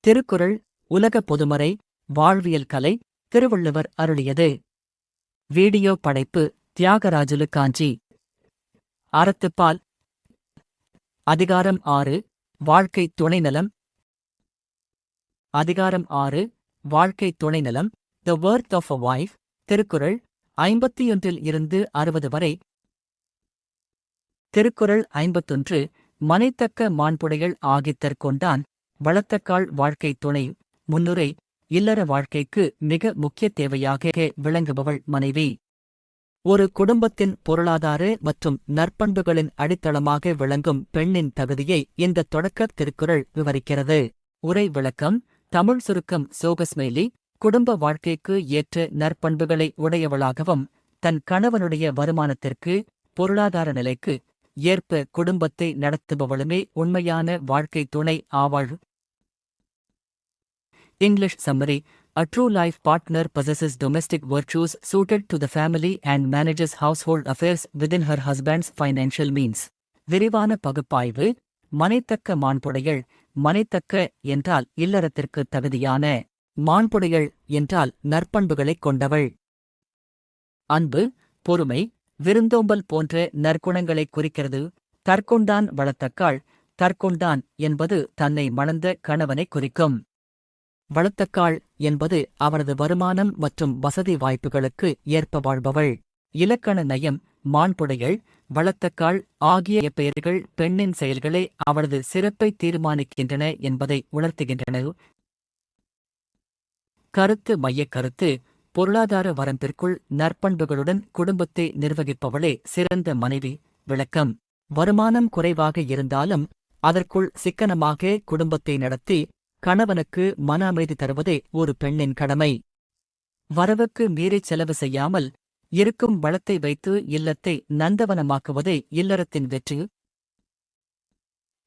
திருக்குறள் உலக பொதுமறை வாழ்வியல் கலை திருவள்ளுவர் அருளியது. வீடியோ படைப்பு தியாகராஜுலு காஞ்சி. அறத்துப்பால். அதிகாரம் 6 வாழ்க்கை துணைநலம். அதிகாரம் 6 வாழ்க்கை துணைநலம். The worth of a wife. Thirukkural 51 இருந்து 60 வரை. திருக்குறள் 51 மனைத்தக்க மாண்புடையள் ஆகித்தற் கொண்டான் வளர்த்தக்காள் வாழ்க்கை துணை. முன்னுரை. இல்லற வாழ்க்கைக்கு மிக முக்கிய தேவையாக விளங்குபவள் மனைவி. ஒரு குடும்பத்தின் பொருளாதார மற்றும் நற்பண்புகளின் அடித்தளமாக விளங்கும் பெண்ணின் தகுதியை இந்த தொடக்க திருக்குறள் விவரிக்கிறது. உரை விளக்கம். தமிழ் சுருக்கம் சோகஸ்மெய்லி. குடும்ப வாழ்க்கைக்கு ஏற்ற நற்பண்புகளை உடையவளாகவும் தன் கணவனுடைய வருமானத்திற்கு பொருளாதார நிலைக்கு ஏற்ப குடும்பத்தை நடத்துபவளுமே உண்மையான வாழ்க்கை துணை ஆவாள். English summary. A true life partner possesses domestic virtues suited to the family and manages household affairs within her husband's financial means. விரிவான பகுப்பாய்வு. மனைத்தக்க மாண்புடையள். மனைத்தக்க என்றால் இல்லறத்திற்கு தகுதியான. மாண்புடையள் என்றால் நற்பண்புகளைக் கொண்டவள். அன்பு, பொறுமை, விருந்தோம்பல் போன்ற நற்குணங்களைக் குறிக்கிறது. தற்கொண்டான் வளர்த்தக்காள். தற்கொண்டான் என்பது தன்னை மணந்த கணவனைக் குறிக்கும். வளர்த்தக்காள் என்பது அவரது வருமானம் மற்றும் வசதி வாய்ப்புகளுக்கு ஏற்ப வாழ்பவள். இலக்கண நயம். மாண்புடையள், வளர்த்தக்காள் ஆகிய பெயர்கள் பெண்ணின் செயல்களே அவளது சிறப்பை தீர்மானிக்கின்றன என்பதை உணர்த்துகின்றன. கருத்து மையக் கருத்து. பொருளாதார வரம்பிற்குள் நற்பண்புகளுடன் குடும்பத்தை நிர்வகிப்பவளே சிறந்த மனைவி. விளக்கம். வருமானம் குறைவாக இருந்தாலும் அதற்குள் சிக்கனமாக குடும்பத்தை நடத்தி கணவனுக்கு மன அமைதி தருவதே ஒரு பெண்ணின் கடமை. வரவுக்கு மீறிச் செலவு செய்யாமல் இருக்கும் வளத்தை வைத்து இல்லத்தை நந்தவனமாக்குவதே இல்லறத்தின் வெற்றி.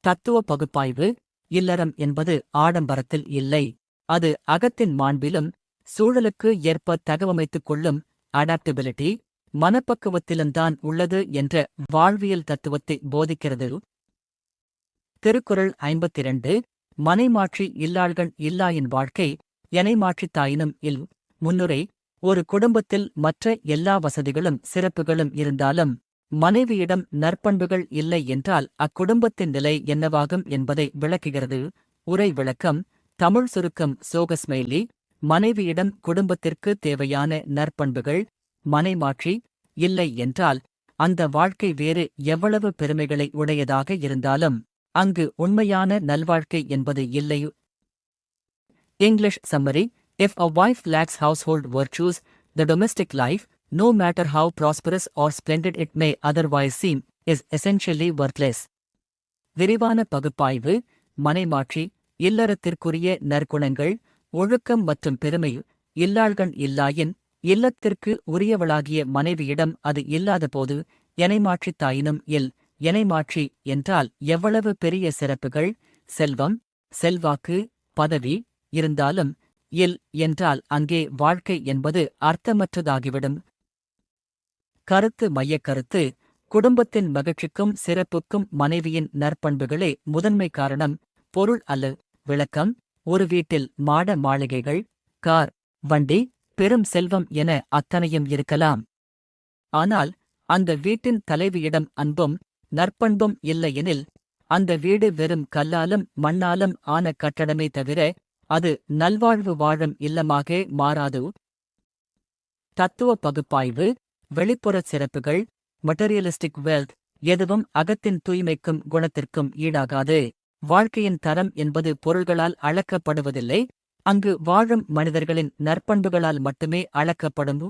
தத்துவ பகுப்பாய்வு. இல்லறம் என்பது ஆடம்பரத்தில் இல்லை. அது அகத்தின் மாண்பிலும் சூழலுக்கு ஏற்ப தகவமைத்துக் கொள்ளும் அடாப்டபிலிட்டி மனப்பக்குவத்திலும்தான் உள்ளது என்ற வாழ்வியல் தத்துவத்தை போதிக்கிறது. திருக்குறள் 52 மனைமாட்சி இல்லாள்கள் இல்லாயின் வாழ்க்கை எனைமாட்சித் தாயினும் இல். முன்னுரை. ஒரு குடும்பத்தில் மற்ற எல்லா வசதிகளும் சிறப்புகளும் இருந்தாலும் மனைவியிடம் நற்பண்புகள் இல்லை என்றால் அக்குடும்பத்தின் நிலை என்னவாகும் என்பதை விளக்குகிறது. உரை விளக்கம். தமிழ் சுருக்கம் சோகஸ்மெய்லி. மனைவியிடம் குடும்பத்திற்கு தேவையான நற்பண்புகள் மனைமாட்சி இல்லை என்றால் அந்த வாழ்க்கை வேறு எவ்வளவு பெருமைகளை உடையதாக இருந்தாலும் அங்கு உண்மையான நல்வாழ்க்கை என்பது இல்லை. English summary. If a wife lacks household virtues, the domestic life, no matter how prosperous or splendid it may otherwise seem, is essentially worthless. விரிவான பகுப்பாய்வு. மனைமாட்சி இல்லறத்திற்குரிய நற்குணங்கள் ஒழுக்கம் மற்றும் பெருமை இல்லாள்கள் இல்லாயின் இல்லத்திற்கு உரியவளாகிய மனைவியிடம் அது இல்லாதபோது எனைமாட்சித் தாயினும் இல். எனைமாட்சி என்றால் எவ்வளவு பெரிய சிறப்புகள், செல்வம், செல்வாக்கு, பதவி இருந்தாலும் இல் என்றால் அங்கே வாழ்க்கை என்பது அர்த்தமற்றதாகிவிடும். கருத்து மையக் கருத்து. குடும்பத்தின் மகிழ்ச்சிக்கும் சிறப்புக்கும் மனைவியின் நற்பண்புகளே முதன்மை காரணம், பொருள் அல்ல. விளக்கம். ஒரு வீட்டில் மாட மாளிகைகள், கார், வண்டி, பெரும் செல்வம் என அத்தனையும் இருக்கலாம். ஆனால் அந்த வீட்டின் தலைவியிடம் அன்பும் நற்பண்பும் இல்லையெனில் அந்த வீடு வெறும் கல்லாலும் மண்ணாலும் ஆன கட்டடமே தவிர அது நல்வாழ்வு வாழும் இல்லமாக மாறாது. தத்துவ பகுப்பாய்வு. வெளிப்புற சிறப்புகள் மெட்டீரியலிஸ்டிக் வெல்த் எதுவும் அகத்தின் தூய்மைக்கும் குணத்திற்கும் ஈடாகாது. வாழ்க்கையின் தரம் என்பது பொருள்களால் அளக்கப்படுவதில்லை, அங்கு வாழும் மனிதர்களின் நற்பண்புகளால் மட்டுமே அளக்கப்படும்.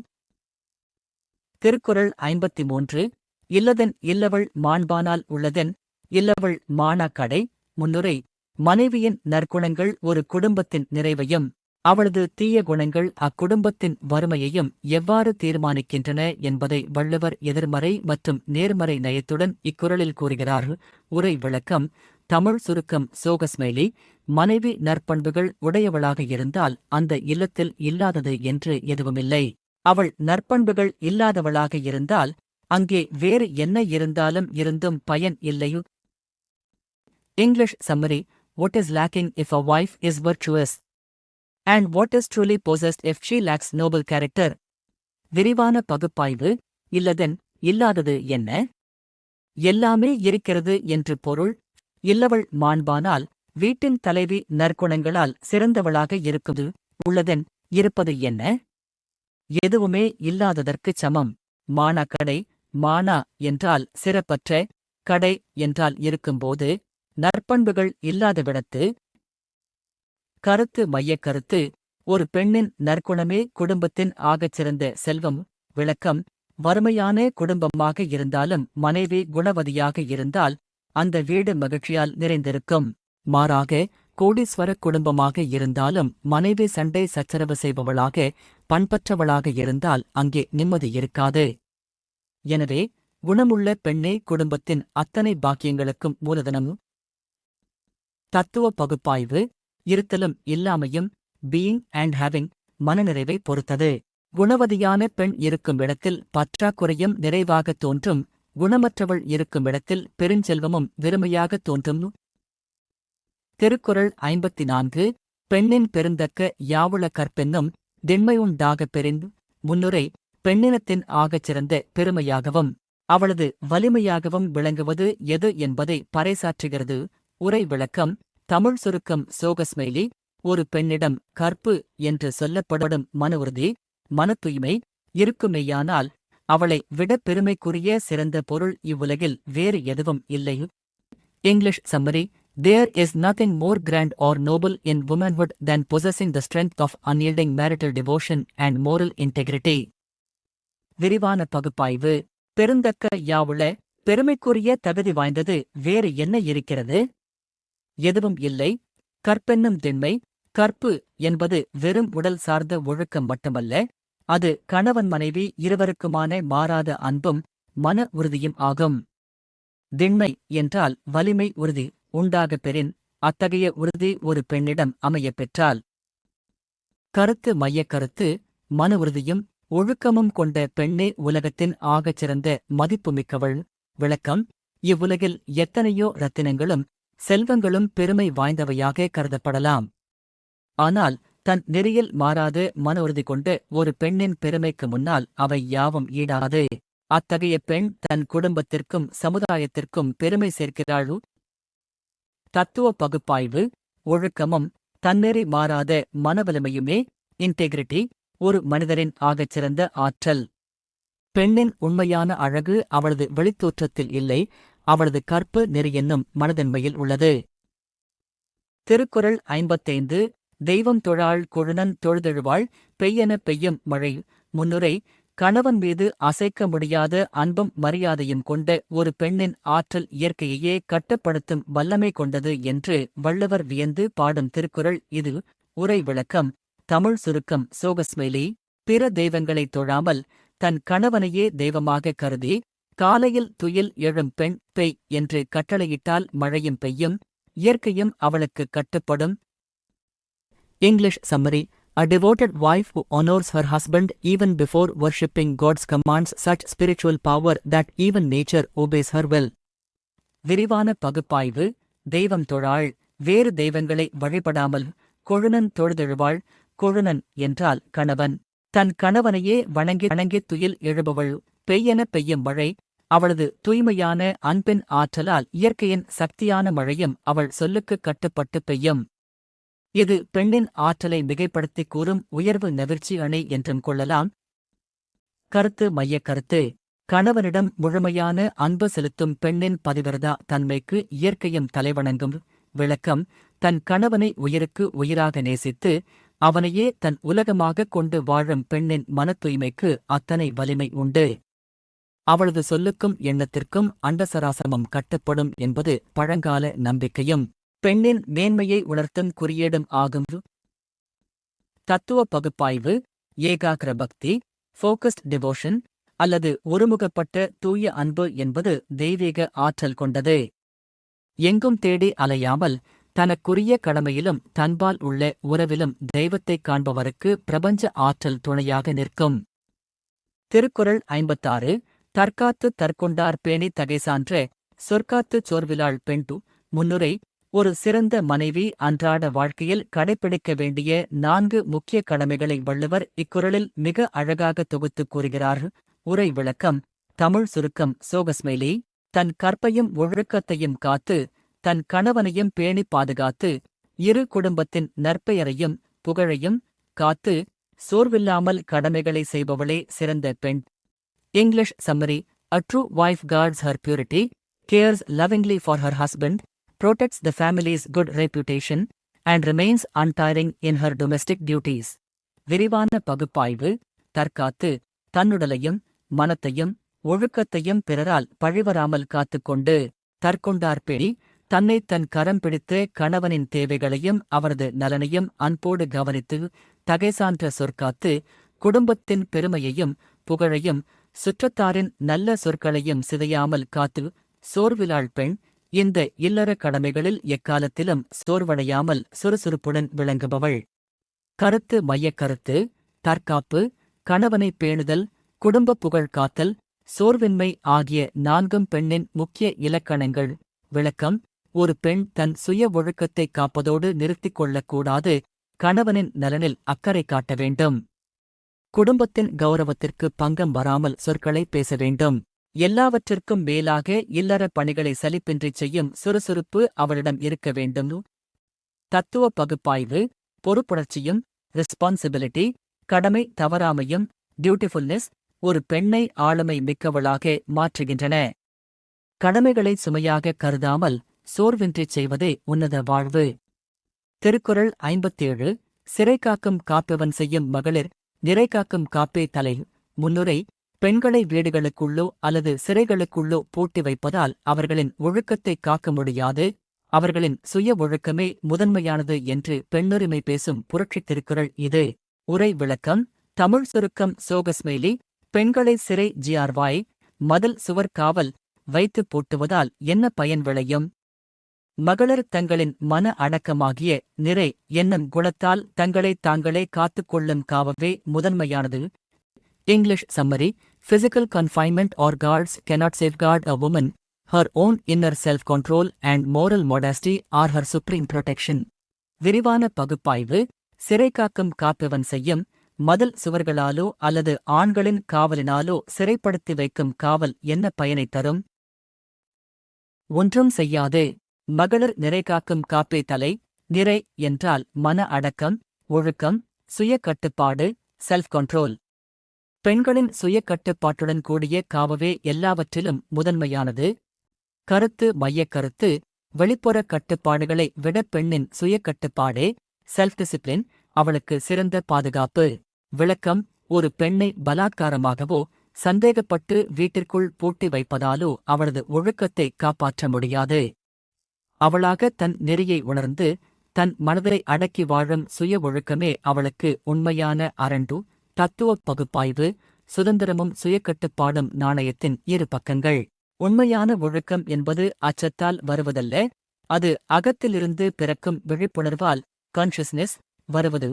திருக்குறள் 53 இல்லதென் இல்லவள் மாண்பானால் உள்ளதென் இல்லவள் மாணா கடை. முன்னுரை. மனைவியின் நற்குணங்கள் ஒரு குடும்பத்தின் நிறைவையும் அவளது தீய குணங்கள் அக்குடும்பத்தின் வறுமையையும் எவ்வாறு தீர்மானிக்கின்றன என்பதை வள்ளுவர் எதிர்மறை மற்றும் நேர்மறை நயத்துடன் இக்குறளில் கூறுகிறார். உரை விளக்கம். தமிழ் சுருக்கம் சோகஸ்மெய்லி. மனைவி நற்பண்புகள் உடையவளாக இருந்தால் அந்த இல்லத்தில் இல்லாதது என்று எதுவுமில்லை. அவள் நற்பண்புகள் இல்லாதவளாக இருந்தால் அங்கே வேறு என்ன இருந்தாலும் இருந்தும் பயன் இல்லையு. English summary. what is lacking if a wife is virtuous, and what is truly possessed if she lacks noble character. விரிவான பகுப்பாய்வு. இல்லதென் இல்லாதது என்ன? எல்லாமே இருக்கிறது என்று பொருள். இல்லவள் மாண்பானால் வீட்டின் தலைவி நற்குணங்களால் சிறந்தவளாக இருக்குது. உள்ளதென் இருப்பது என்ன? எதுவுமே இல்லாததற்குச் சமம். மானா கடை. மானா என்றால் சிறப்பற்ற, கடை என்றால் இருக்கும்போது, நற்பண்புகள் இல்லாதவிடத்து. கருத்து மையக் கருத்து. ஒரு பெண்ணின் நற்குணமே குடும்பத்தின் ஆகச்சிறந்த செல்வம். விளக்கம். வறுமையான குடும்பமாக இருந்தாலும் மனைவி குணவதியாக இருந்தால் அந்த வீடு மகிழ்ச்சியால் நிறைந்திருக்கும். மாறாக கோடீஸ்வர குடும்பமாக இருந்தாலும் மனைவி சண்டை சச்சரவு செய்பவளாக, பண்பற்றவளாக இருந்தால் அங்கே நிம்மதி இருக்காது. எனவே குணமுள்ள பெண்ணே குடும்பத்தின் அத்தனை பாக்கியங்களுக்கும் மூலதனம். தத்துவ பகுப்பாய்வு. இருத்தலும் இல்லாமையும், பீயிங் அண்ட் ஹேவிங், மனநிறைவை பொறுத்தது. குணவதியான பெண் இருக்கும் இடத்தில் பற்றாக்குறையும் நிறைவாகத் தோன்றும். குணமற்றவள் இருக்கும் இடத்தில் பெருஞ்செல்வமும் வெறுமையாகத் தோன்றும். திருக்குறள் 54. பெண்ணின் பெருந்தக்க யாவுள கற்பென்னும் திண்மையுண்டாகப் பெறின். முன்னுரை. பெண்ணினத்தின் ஆகச்சிறந்த பெருமையாகவும் அவளது வலிமையாகவும் விளங்குவது எது என்பதை பறைசாற்றுகிறது. உரை விளக்கம். தமிழ் சுருக்கம். சோகஸ்மெய்லி. ஒரு பெண்ணிடம் கற்பு என்று சொல்லப்படும் மன உறுதி, மன தூய்மை இருக்குமேயானால் அவளை விட பெருமைக்குரிய சிறந்த பொருள் இவ்வுலகில் வேறு எதுவும் இல்லை. English summary. There is nothing more grand or noble in womanhood than possessing the strength of unyielding marital devotion and moral integrity. விரிவான பகுப்பாய்வு. பெருந்தக்க யாவுள, பெருமைக்குரிய தகுதி வாய்ந்தது வேறு என்ன இருக்கிறது? எதுவும் இல்லை. கற்பென்னும் திண்மை. கற்பு என்பது வெறும் உடல் சார்ந்த ஒழுக்கம் மட்டுமல்ல, அது கணவன் மனைவி இருவருக்குமான மாறாத அன்பும் மன உறுதியும் ஆகும். திண்மை என்றால் வலிமை, உறுதி உண்டாகப் பெறின். அத்தகைய உறுதி ஒரு பெண்ணிடம் அமையப் பெற்றால். கருத்து மையக் கருத்து. மன உறுதியும் ஒழுக்கமும் கொண்ட பெண்ணே உலகத்தின் ஆகச்சிறந்த மதிப்புமிக்கவள். விளக்கம். இவ்வுலகில் எத்தனையோ ரத்தினங்களும் செல்வங்களும் பெருமை வாய்ந்தவையாக கருதப்படலாம். ஆனால் தன் நெறியில் மாறாத மன உறுதி கொண்ட ஒரு பெண்ணின் பெருமைக்கு முன்னால் அவை யாவும் ஈடாது. அத்தகைய பெண் தன் குடும்பத்திற்கும் சமுதாயத்திற்கும் பெருமை சேர்க்கிறாள். தத்துவ பகுப்பாய்வு. ஒழுக்கமும் தன்னெறி மாறாத மனவலிமையுமே இன்டெகிரிட்டி ஒரு மனிதரின் ஆகச்சிறந்த ஆற்றல். பெண்ணின் உண்மையான அழகு அவளது வெளித்தோற்றத்தில் இல்லை, அவளது கற்பு நெறி என்னும் மனதன்மையில் உள்ளது. திருக்குறள் 55. தெய்வம் தொழாள் கொழுநன் தொழுதெழுவாள் பெய்யென பெய்யும் மழை. முன்னுரை. கணவன் மீது அசைக்க முடியாத அன்பும் மரியாதையும் கொண்ட ஒரு பெண்ணின் ஆற்றல் இயற்கையையே கட்டுப்படுத்தும் வல்லமை கொண்டது என்று வள்ளுவர் வியந்து பாடும் திருக்குறள் இது. உரை விளக்கம். தமிழ் சுருக்கம். சோகஸ்மெய்லி. பிற தெய்வங்களைத் தொழாமல் தன் கணவனையே தெய்வமாக கருதி காலையில் துயில் எழும் பெண் பெய் என்று கட்டளையிட்டால் மழையும் பெய்யும், இயற்கையும் அவளுக்கு கட்டுப்படும். English summary. A devoted wife who honors her husband even before worshipping God's commands such spiritual power that even nature obeys her will. விரிவான பகுப்பாய்வு. தெய்வம் தொழாள், வேறு தெய்வங்களை வழிபடாமல் கொழுநன் தொழுதெழுவாள். கொழுநன் என்றால் கணவன். தன் கணவனையே வணங்கித் துயில் எழுபவள். பெய்யென பெய்யும் மழை. அவளது தூய்மையான அன்பின் ஆற்றலால் இயற்கையின் சக்தியான மழையும் அவள் சொல்லுக்குக் கட்டுப்பட்டு பெய்யும். இது பெண்ணின் ஆற்றலை மிகைப்படுத்திக் கூறும் உயர்வு நெகிழ்ச்சி அணை என்றும் கொள்ளலாம். கருத்து மையக் கருத்து. கணவனிடம் முழுமையான அன்பு செலுத்தும் பெண்ணின் பதிவிரதா தன்மைக்கு இயற்கையும் தலைவணங்கும். விளக்கம். தன் கணவனை உயிருக்கு உயிராக நேசித்து அவனையே தன் உலகமாகக் கொண்டு வாழும் பெண்ணின் மனத் தூய்மைக்கு அத்தனை வலிமை உண்டு. அவளது சொல்லுக்கும் எண்ணத்திற்கும் அண்டசராசரமும் கட்டுப்படும் என்பது பழங்கால நம்பிக்கையும் பெண்ணின் மேன்மையை உணர்த்தும் குறியீடும் ஆகும். தத்துவ பகுப்பாய்வு. ஏகாக்ர பக்தி, ஃபோக்கஸ்ட் டிவோஷன் அல்லது ஒருமுகப்பட்ட தூய அன்பு என்பது தெய்வீக ஆற்றல் கொண்டது. எங்கும் தேடி அலையாமல் தனக்குரிய கடமையிலும் தன்பால் உள்ள உறவிலும் தெய்வத்தைக் காண்பவருக்கு பிரபஞ்ச ஆற்றல் துணையாக நிற்கும். திருக்குறள் 56. தற்காத்து தற்கொண்டார் பேணி தகைசான்ற சொற்காத்துச் சோர்விலாள் பெண்டு. முன்னுரை. ஒரு சிறந்த மனைவி அன்றாட வாழ்க்கையில் கடைப்பிடிக்க வேண்டிய 4 முக்கிய கடமைகளை வள்ளுவர் இக்குறளில் மிக அழகாக தொகுத்துக் கூறுகிறார். உரை விளக்கம். தமிழ் சுருக்கம். சோகஸ்மெயிலி. தன் கற்பையும் ஒழுக்கத்தையும் காத்து, தன் கணவனையும் பேணிப் பாதுகாத்து, இரு குடும்பத்தின் நற்பெயரையும் புகழையும் காத்து, சோர்வில்லாமல் கடமைகளை செய்பவளே சிறந்த பெண். English summary. A true wife guards her purity, cares lovingly for her husband, protects the family's good reputation, and remains untiring in her domestic duties. விரிவான பகுப்பாய்வு. தற்காத்து, தன்னுடலையும் மனத்தையும் ஒழுக்கத்தையும் பிறரால் பழிவராமல் காத்துக்கொண்டு, தற்கொண்டார் பேணி, தன்னை தன் கரம் பிடித்து கணவனின் தேவைகளையும் அவரது நலனையும் அன்போடு கவனித்து, தகைசான்ற சொற்காத்து, குடும்பத்தின் பெருமையையும் புகழையும் சுற்றத்தாரின் நல்ல சொற்களையும் சிதையாமல் காத்து, சோர்விலாள் பெண். இந்த இல்லற கடமைகளில் எக்காலத்திலும் சோர்வடையாமல் சுறுசுறுப்புடன் விளங்குபவள். கருத்து. மையக் கருத்து. தற்காப்பு, கணவனை பேணுதல், குடும்ப புகழ் காத்தல், சோர்வின்மை ஆகிய 4ம் பெண்ணின் முக்கிய இலக்கணங்கள். விளக்கம். ஒரு பெண் தன் சுய ஒழுக்கத்தை காப்பதோடு நிறுத்திக் கொள்ளக்கூடாது. கணவனின் நலனில் அக்கறை காட்ட வேண்டும். குடும்பத்தின் கௌரவத்திற்கு பங்கம் வராமல் சொற்களை பேச வேண்டும். எல்லாவற்றிற்கும் மேலாக இல்லற பணிகளை சலிப்பின்றி செய்யும் சுறுசுறுப்பு அவளிடம் இருக்க வேண்டும். தத்துவ பகுப்பாய்வு. பொறுப்புணர்ச்சியும் ரெஸ்பான்சிபிலிட்டி, கடமை தவறாமையும் டியூட்டிஃபுல்னஸ் ஒரு பெண்ணை ஆளுமை மிக்கவளாக மாற்றுகின்றன. கடமைகளை சுமையாக கருதாமல் சோர்வின்றிச் செய்வதே உன்னத வாழ்வு. திருக்குறள் 57. சிறைகாக்கும் காப்பவன் செய்யும் மகளிர் நிறைகாக்கும் காப்பே தலை. முன்னுரை. பெண்களை வீடுகளுக்குள்ளோ அல்லது சிறைகளுக்குள்ளோ பூட்டி வைப்பதால் அவர்களின் ஒழுக்கத்தை காக்க முடியாது. அவர்களின் சுய ஒழுக்கமே முதன்மையானது என்று பெண்ணுரிமை பேசும் புரட்சித் திருக்குறள் இது. உரை விளக்கம். தமிழ் சுருக்கம். சோகஸ்மெயிலி. பெண்களை சிறை ஜிஆர்வாய் மதில் சுவர் காவல் வைத்து பூட்டுவதால் என்ன பயன் விளையும்? மகளிர் தங்களின் மன அடக்கமாகிய நிறை என்னும் குணத்தால் தங்களைத் தாங்களே காத்துக்கொள்ளும் காவவே முதன்மையானது. English summary. Physical confinement or guards cannot safeguard a woman. Her own inner self-control and moral modesty are her supreme protection. விரிவான பகுப்பாய்வு. சிறைகாக்கும் காப்பவன் செய்யும் மதில் சுவர்களாலோ அல்லது ஆண்களின் காவலினாலோ சிறைப்படுத்தி வைக்கும் காவல் என்ன பயனை தரும்? ஒன்றும் செய்யாது. மகளிர் நிறைகாக்கும் காப்பே தலை. நிறை என்றால் மன அடக்கம், ஒழுக்கம், சுய கட்டுப்பாடு, செல்ஃப் கண்ட்ரோல். பெண்களின் சுய கட்டுப்பாட்டுடன் கூடிய காவவே எல்லாவற்றிலும் முதன்மையானது. கருத்து. மையக் கருத்து. வெளிப்புற கட்டுப்பாடுகளை விட பெண்ணின் சுய கட்டுப்பாடே செல்ஃப் டிசிப்ளின் அவளுக்கு சிறந்த பாதுகாப்பு. விளக்கம். ஒரு பெண்ணை பலாத்காரமாகவோ சந்தேகப்பட்டு வீட்டிற்குள் பூட்டி வைப்பதாலோ அவளது ஒழுக்கத்தை காப்பாற்ற முடியாது. அவளாக தன் நெறியை உணர்ந்து தன் மனதை அடக்கி வாழும் சுய ஒழுக்கமே அவளுக்கு உண்மையான அரண்டு. தத்துவ பகுப்பாய்வு. சுதந்திரமும் சுயக்கட்டுப்பாடும் நாணயத்தின் இரு பக்கங்கள். உண்மையான ஒழுக்கம் என்பது அச்சத்தால் வருவதல்ல, அது அகத்திலிருந்து பிறக்கும் விழிப்புணர்வால் கான்ஷியஸ்னஸ் வருவது.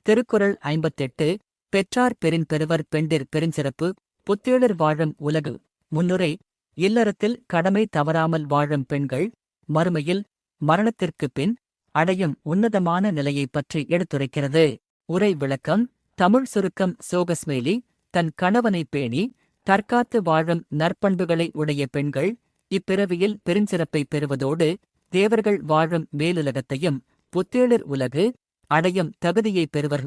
திருக்குறள் 58. பெற்றார் பெறின் பெறுவர் பெண்டிர் பெருஞ்சிறப்பு. புத்தேளர் வாழும் உலகு. முன்னுரை. இல்லறத்தில் கடமை தவறாமல் வாழும் பெண்கள் மறுமையில் மரணத்திற்குப் பின் அடையும் உன்னதமான நிலையைப் பற்றி எடுத்துரைக்கிறது. உரை விளக்கம். தமிழ் சுருக்கம். சோகஸ்மெயிலி. தன் கணவனை பேணி தற்காத்து வாழும் நற்பண்புகளை உடைய பெண்கள் இப்பிறவியில் பெருஞ்சிறப்பை பெறுவதோடு தேவர்கள் வாழும் மேலுலகத்தையும் புத்தேளர் உலகு அடையும் தகுதியை பெறுவர்.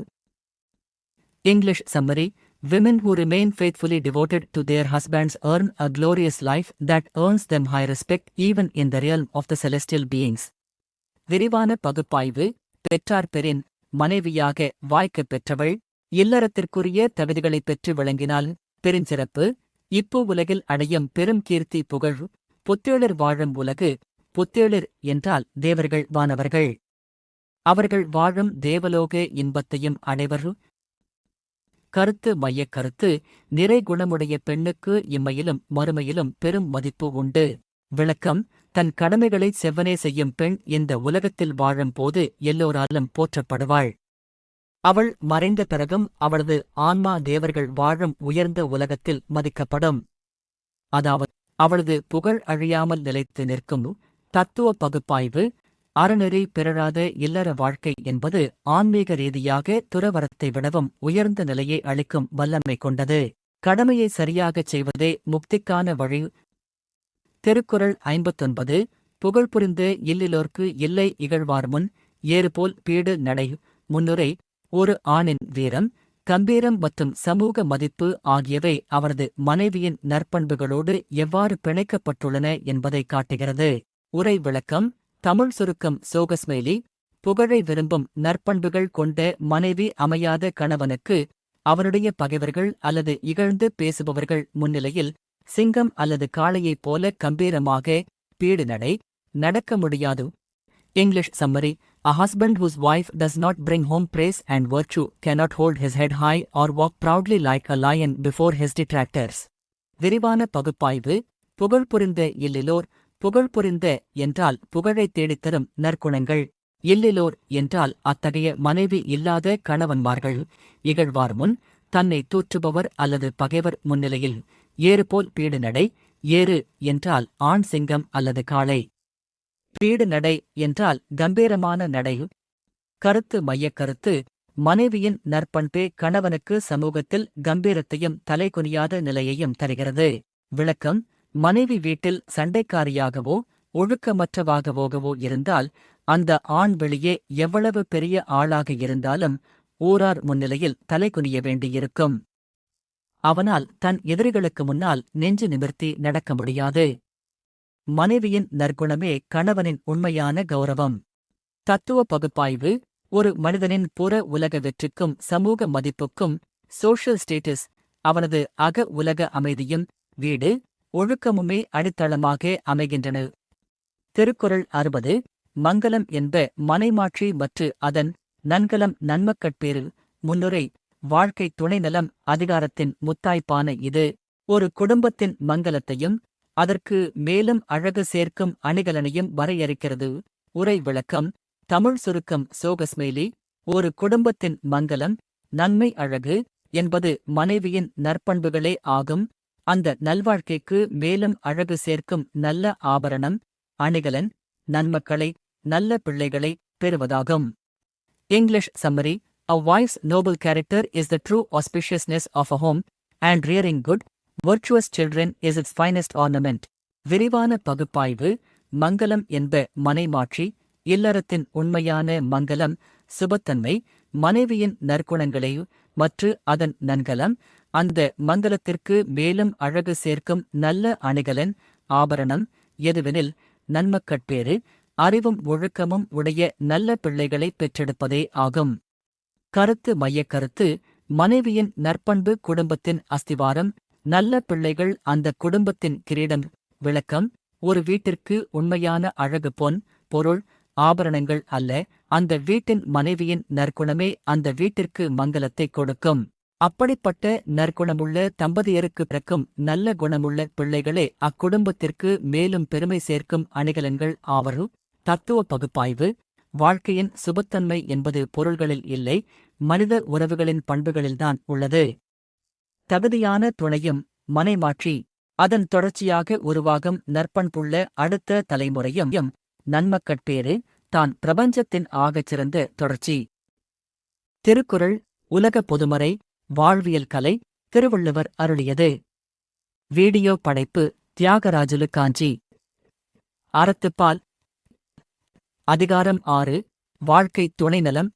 English summary. Women who remain faithfully devoted to their husbands earn a glorious life that earns them high respect even in the realm of the celestial beings. விரிவான பகுப்பாய்வு. பெற்றார் பெறின் மனைவியாக வாய்க்கப் பெற்றவள் இல்லறத்திற்குரிய தகுதிகளைப் பெற்று விளங்கினால் பெருஞ்சிறப்பு. இப்போ உலகில் அடையும் பெரும் கீர்த்தி புகழ். புத்தேளர் வாழும் உலகு. புத்தேளர் என்றால் தேவர்கள் வானவர்கள். அவர்கள் வாழும் தேவலோக இன்பத்தையும் அடைவர். கருத்து. மையக் கருத்து. நிறை குணமுடைய பெண்ணுக்கு இம்மையிலும் மறுமையிலும் பெரும் மதிப்பு உண்டு. விளக்கம். தன் கடமைகளை செவ்வனே செய்யும் பெண் இந்த உலகத்தில் வாழும் போது எல்லோராலும் போற்றப்படுவாள். அவள் மறைந்த பிறகும் அவளது ஆன்மா தேவர்கள் வாழும் உயர்ந்த உலகத்தில் மதிக்கப்படும். அதாவது அவளது புகழ் அழியாமல் நிலைத்து நிற்கும். தத்துவ பகுப்பாய்வு. அறநெறி பிறழாத இல்லற வாழ்க்கை என்பது ஆன்மீக ரீதியாக துறவறத்தை விடவும் உயர்ந்த நிலையை அளிக்கும் வல்லமை கொண்டது. கடமையை சரியாகச் செய்வதே முக்திக்கான வழி. திருக்குறள் 59. புகழ்புரிந்த இல்லிலோர்க்கு இல்லை இகழ்வார்முன் ஏறுபோல் பீடு நடை. முன்னுரை. ஒரு ஆணின் வீரம், கம்பீரம் மற்றும் சமூக மதிப்பு ஆகியவை அவரது மனைவியின் நற்பண்புகளோடு எவ்வாறு பிணைக்கப்பட்டுள்ளன என்பதை காட்டுகிறது. உரை விளக்கம். தமிழ் சுருக்கம். சோகஸ்மெய்லி. புகழை விரும்பும் நற்பண்புகள் கொண்ட மனைவி அமையாத கணவனுக்கு அவனுடைய பகைவர்கள் அல்லது இகழ்ந்து பேசுபவர்கள் முன்னிலையில் சிங்கம் அல்லது காளையைப் போல கம்பீரமாக பீடு நடை நடக்க முடியாது. English summary. A husband whose wife does not bring home praise and virtue cannot hold his head high or walk proudly like a lion before his detractors. விரிவான பகுப்பாய்வு. புகழ்புரிந்த இல்லிலோர். புகழ்புரிந்த என்றால் புகழைத் தேடித்தரும் நற்குணங்கள். இல்லிலோர் என்றால் அத்தகைய மனைவி இல்லாத கணவன்மார்கள். இகழ்வார் முன் தன்னை தூற்றுபவர் அல்லது பகைவர் முன்னிலையில். ஏறுபோல் பீடு நடை. ஏறு என்றால் ஆண் சிங்கம் அல்லது காளை. பீடு நடை என்றால் கம்பீரமான நடை. கருத்து. மையக்கருத்து. மனைவியின் நற்பண்பே கணவனுக்கு சமூகத்தில் கம்பீரத்தையும் தலைகுனியாத நிலையையும் தருகிறது. விளக்கம். மனைவி வீட்டில் சண்டைக்காரியாகவோ ஒழுக்கமற்றவாகவோ இருந்தால் அந்த ஆண் வெளியே எவ்வளவு பெரிய ஆளாக இருந்தாலும் ஊரார் முன்னிலையில் தலைகுனிய வேண்டியிருக்கும். அவனால் தன் எதிரிகளுக்கு முன்னால் நெஞ்சு நிமிர்த்தி நடக்க முடியாது. மனைவியின் நற்குணமே கணவனின் உண்மையான கௌரவம். தத்துவ பகுப்பாய்வு. ஒரு மனிதனின் புற உலக வெற்றிக்கும் சமூக மதிப்புக்கும் சோஷியல் ஸ்டேட்டஸ் அவனது அக உலக அமைதியும் வீடு ஒழுக்கமுமே அடித்தளமாக அமைகின்றன. திருக்குறள் 60. மங்கலம் என்ப மனைமாட்சி மற்று அதன் நன்கலம் நன்மக்கட்பேறு. முன்னுரை. வாழ்க்கை துணைநலம் அதிகாரத்தின் முத்தாய்ப்பான இது ஒரு குடும்பத்தின் மங்கலத்தையும் அதற்கு மேலும் அழகு சேர்க்கும் அணிகலனையும் வரையறுக்கிறது. உரை விளக்கம். தமிழ் சுருக்கம். சோகஸ்மெய்லி. ஒரு குடும்பத்தின் மங்கலம் நன்மை அழகு என்பது மனைவியின் நற்பண்புகளே ஆகும். அந்த நல்வாழ்க்கைக்கு மேலும் அழகு சேர்க்கும் நல்ல ஆபரணம் அணிகலன் நன்மக்களை நல்ல பிள்ளைகளை பெறுவதாகும். English summary. A wife's noble character is the true auspiciousness of a home, and rearing good, virtuous children is its finest ornament. விரிவான பகுப்பாய்வு. மங்கலம் என்ப மனைமாட்சி. இல்லறத்தின் உண்மையான மங்கலம் சுபத்தன்மை மனைவியின் நற்குணங்களை மற்று அதன் நன்கலம் அந்த மங்கலத்திற்கு மேலும் அழகு சேர்க்கும் நல்ல அணிகலன் ஆபரணம் எதுவெனில் நன்மக்கட்பேறு அறிவும் ஒழுக்கமும் உடைய நல்ல பிள்ளைகளை பெற்றெடுப்பதே ஆகும். கருத்து. மையக்கருத்து. மனைவியின் நற்பண்பு குடும்பத்தின் அஸ்திவாரம். நல்ல பிள்ளைகள் அந்த குடும்பத்தின் கிரீடம். விளக்கம். ஒரு வீட்டிற்கு உண்மையான அழகு பொன் பொருள் ஆபரணங்கள் அல்ல, அந்த வீட்டின் மனைவியின் நற்குணமே அந்த வீட்டிற்கு மங்கலத்தை கொடுக்கும். அப்படிப்பட்ட நற்குணமுள்ள தம்பதியருக்கு பிறக்கும் நல்ல குணமுள்ள பிள்ளைகளே அக்குடும்பத்திற்கு மேலும் பெருமை சேர்க்கும் அணிகலன்கள் ஆவரு. தத்துவ பகுப்பாய்வு. வாழ்க்கையின் சுபத்தன்மை என்பது பொருள்களில் இல்லை, மனித உறவுகளின் பண்புகளில்தான் உள்ளது. தகுதியான துணையும் மனைமாட்சி அதன் தொடர்ச்சியாக உருவாகும் நற்பண்புள்ள அடுத்த தலைமுறையும் நன்மக்கட்பேறு தான் பிரபஞ்சத்தின் ஆகச்சிறந்த தொடர்ச்சி. திருக்குறள் உலக பொதுமறை வாழ்வியல் கலை திருவள்ளுவர் அருளியது. வீடியோ படைப்பு தியாகராஜுலு காஞ்சி. அறத்துப்பால். அதிகாரம் 6 வாழ்க்கை துணைநலம்.